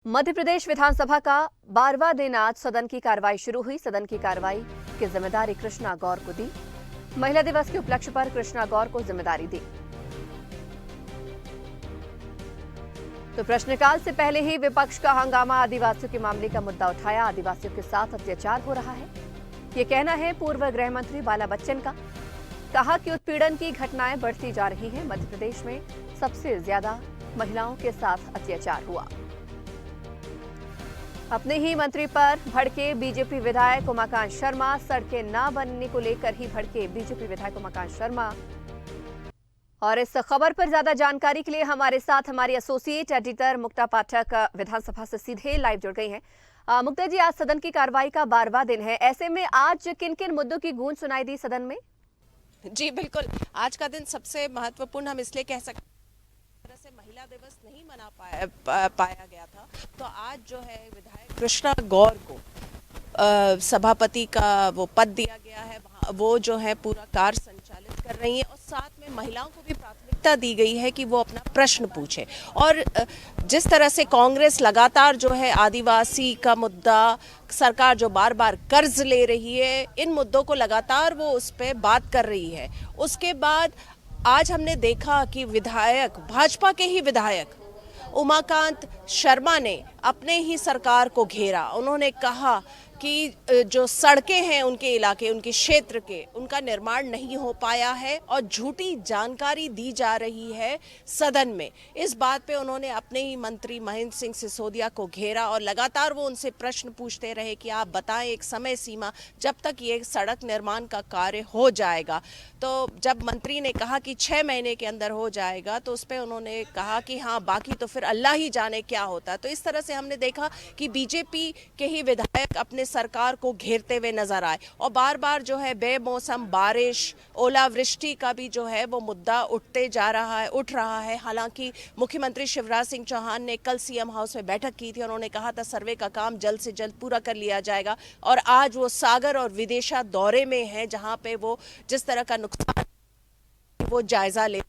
मध्य प्रदेश विधानसभा का 12वां दिन आज सदन की कार्रवाई शुरू हुई। सदन की कार्रवाई की जिम्मेदारी कृष्णा गौर को दी। महिला दिवस के उपलक्ष्य पर कृष्णा गौर को जिम्मेदारी दी। तो प्रश्नकाल से पहले ही विपक्ष का हंगामा आदिवासियों के मामले का मुद्दा उठाया। आदिवासियों के साथ अत्याचार हो रहा है, ये कहना है पूर्व गृह मंत्री बाला बच्चन का। कहा कि उत्पीड़न की घटनाएं बढ़ती जा रही हैं। मध्य प्रदेश में सबसे ज्यादा महिलाओं के साथ अत्याचार हुआ। अपने ही मंत्री पर भड़के बीजेपी विधायक उमाकांत शर्मा। सड़कें न बनने को लेकर ही भड़के बीजेपी विधायक उमाकांत शर्मा। और इस खबर पर ज्यादा जानकारी के लिए हमारे साथ हमारी एसोसिएट एडिटर मुक्ता पाठक विधानसभा से सीधे लाइव जुड़ गई हैं। मुक्ता जी, आज सदन की कार्रवाई का 12वां दिन है, ऐसे में आज किन किन मुद्दों की गूंज सुनाई दी सदन में? जी बिल्कुल, आज का दिन सबसे महत्वपूर्ण हम इसलिए कह सकते हैं, से महिला दिवस नहीं मना पाया गया था, तो आज जो है विधायक कृष्णा गौर को सभापति का वो पद दिया गया है। वो जो है पूरा कार्य संचालित कर रही है और साथ में महिलाओं को भी प्राथमिकता दी गई है कि वो अपना प्रश्न पूछे। और जिस तरह से कांग्रेस लगातार जो है आदिवासी का मुद्दा, सरकार जो बार बार कर्ज ले रही है, इन मुद्दों को लगातार वो उस पर बात कर रही है। उसके बाद आज हमने देखा कि विधायक, भाजपा के ही विधायक उमाकांत शर्मा ने अपने ही सरकार को घेरा। उन्होंने कहा कि जो सड़कें हैं उनके इलाके, उनके क्षेत्र के, उनका निर्माण नहीं हो पाया है और झूठी जानकारी दी जा रही है सदन में। इस बात पे उन्होंने अपने ही मंत्री महेंद्र सिंह सिसोदिया को घेरा और लगातार वो उनसे प्रश्न पूछते रहे कि आप बताएं एक समय सीमा जब तक ये सड़क निर्माण का कार्य हो जाएगा। तो जब मंत्री ने कहा कि 6 महीने के अंदर हो जाएगा, तो उस पर उन्होंने कहा कि हाँ, बाकी तो फिर अल्लाह ही जाने क्या होता। तो इस तरह से हमने देखा कि बीजेपी के ही विधायक अपने सरकार को घेरते हुए नजर आए और बार बार जो है बेमौसम बारिश, ओलावृष्टि का भी जो है वो मुद्दा उठ रहा है। हालांकि मुख्यमंत्री शिवराज सिंह चौहान ने कल सीएम हाउस में बैठक की थी। उन्होंने कहा था सर्वे का काम जल्द से जल्द पूरा कर लिया जाएगा और आज वो सागर और विदिशा दौरे में है, जहां पे वो जिस तरह का नुकसान वो जायजा ले।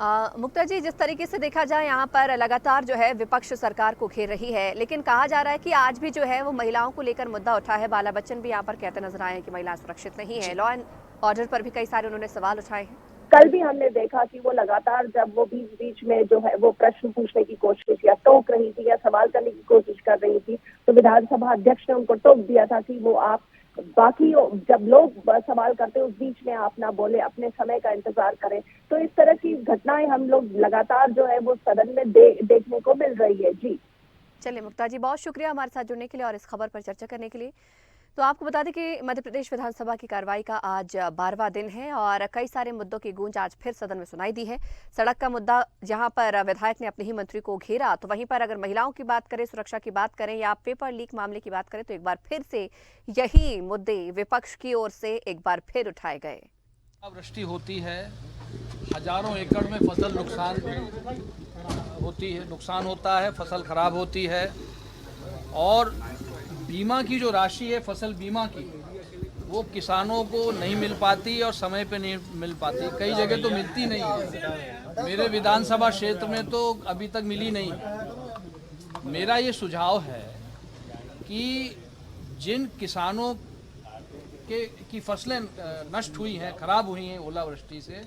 मुक्ता जी, जिस तरीके से देखा जाए यहाँ पर लगातार जो है विपक्ष सरकार को घेर रही है, लेकिन कहा जा रहा है कि आज भी जो है वो महिलाओं को लेकर मुद्दा उठा है। बाला बच्चन भी यहाँ पर कहते नजर आए हैं कि महिलाएं सुरक्षित नहीं है। लॉ एंड ऑर्डर पर भी कई सारे उन्होंने सवाल उठाए हैं। कल भी हमने देखा कि वो लगातार जब वो बीच बीच में जो है वो प्रश्न पूछने की कोशिश या टोक रही थी या सवाल करने की कोशिश कर रही थी, तो विधानसभा अध्यक्ष ने उनको टोक दिया था कि वो आप बाकी जब लोग सवाल करते उस बीच में आप ना बोले, अपने समय का इंतजार करें। तो इस तरह की घटनाएं हम लोग लगातार जो है वो सदन में देखने को मिल रही है। जी चलिए मुक्ता जी, बहुत शुक्रिया हमारे साथ जुड़ने के लिए और इस खबर पर चर्चा करने के लिए। तो आपको बता दें कि मध्य प्रदेश विधानसभा की कार्रवाई का आज 12वां दिन है और कई सारे मुद्दों की गूंज आज फिर सदन में सुनाई दी है। सड़क का मुद्दा जहां पर विधायक ने अपने ही मंत्री को घेरा, तो वहीं पर अगर महिलाओं की बात करें, सुरक्षा की बात करें या पेपर लीक मामले की बात करें, तो एक बार फिर से यही मुद्दे विपक्ष की ओर से एक बार फिर उठाए गए। वृष्टि होती है, हजारों एकड़ में फसल नुकसान होता है, फसल खराब होती है और बीमा की जो राशि है फसल बीमा की, वो किसानों को नहीं मिल पाती और समय पे नहीं मिल पाती। कई जगह तो मिलती नहीं है। मेरे विधानसभा क्षेत्र में तो अभी तक मिली नहीं। मेरा ये सुझाव है कि जिन किसानों की फसलें नष्ट हुई हैं, खराब हुई हैं ओलावृष्टि से,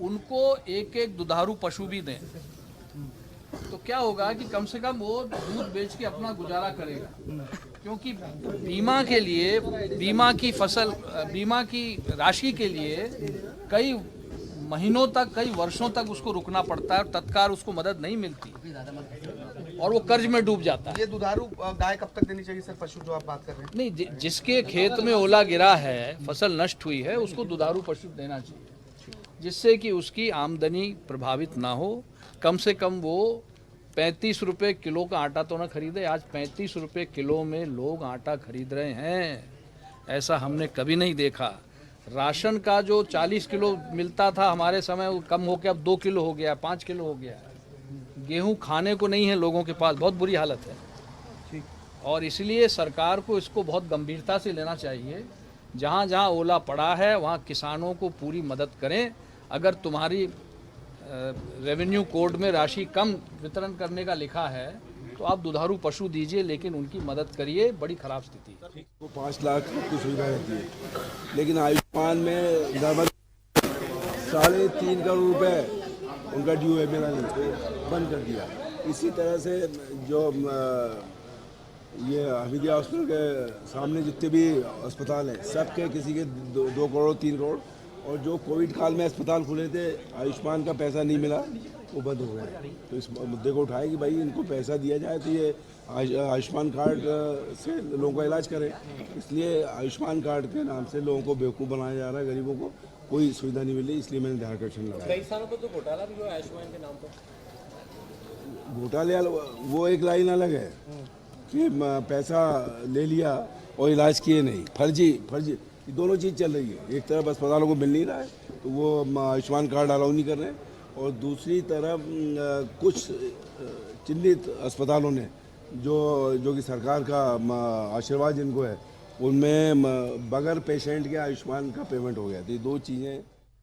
उनको एक एक दुधारू पशु भी दें, तो क्या होगा कि कम से कम वो दूध बेच के अपना गुजारा करेगा। क्योंकि बीमा के लिए, बीमा की राशि के लिए कई महीनों तक, कई वर्षों तक उसको रुकना पड़ता है और तत्काल उसको मदद नहीं मिलती और वो कर्ज में डूब जाता है। ये दुधारू गाय कब तक देनी चाहिए सर, पशु जो आप बात कर रहे हैं? नहीं, जिसके खेत में ओला गिरा है, फसल नष्ट हुई है, उसको दुधारू पशु देना चाहिए, जिससे कि उसकी आमदनी प्रभावित ना हो। कम से कम वो 35 रुपये किलो का आटा तो ना खरीदे। आज 35 रुपये किलो में लोग आटा खरीद रहे हैं, ऐसा हमने कभी नहीं देखा। राशन का जो 40 किलो मिलता था हमारे समय, वो कम होकर अब 2 किलो हो गया, 5 किलो हो गया। गेहूं खाने को नहीं है लोगों के पास, बहुत बुरी हालत है। और इसलिए सरकार को इसको बहुत गंभीरता से लेना चाहिए। जहाँ जहाँ ओला पड़ा है वहाँ किसानों को पूरी मदद करें। अगर तुम्हारी रेवेन्यू कोड में राशि कम वितरण करने का लिखा है तो आप दुधारू पशु दीजिए, लेकिन उनकी मदद करिए, बड़ी खराब स्थिति है। वो 5 लाख की सुविधा रहती है, लेकिन आयुष्मान में लगभग 3.5 करोड़ रुपए उनका ड्यू है, मेरा नहीं, तो बंद कर दिया। इसी तरह से जो ये हमीदिया हॉस्पिटल के सामने जितने भी अस्पताल हैं, सबके किसी के 2 करोड़ 3 करोड़, और जो कोविड काल में अस्पताल खुले थे आयुष्मान का पैसा नहीं मिला, वो बंद हो गए। तो इस मुद्दे को उठाए कि भाई इनको पैसा दिया जाए तो ये आयुष्मान कार्ड से लोगों का इलाज करें। इसलिए आयुष्मान कार्ड के नाम से लोगों को बेवकूफ़ बनाया जा रहा है, गरीबों को कोई सुविधा नहीं मिली, इसलिए मैंने ध्यानाकर्षण लगाया। कई सालों पर तो घोटाला भी हुआ आयुष्मान के नाम पर। घोटाले वो एक लाइन अलग है कि पैसा ले लिया और इलाज किए नहीं, फर्जी ये दोनों चीज़ चल रही है। एक तरफ अस्पतालों को मिल नहीं रहा है तो वो आयुष्मान कार्ड अलाउ नहीं कर रहे हैं, और दूसरी तरफ कुछ चिन्हित अस्पतालों ने जो कि सरकार का आशीर्वाद जिनको है, उनमें बगैर पेशेंट के आयुष्मान का पेमेंट हो गया। तो ये 2 चीज़ें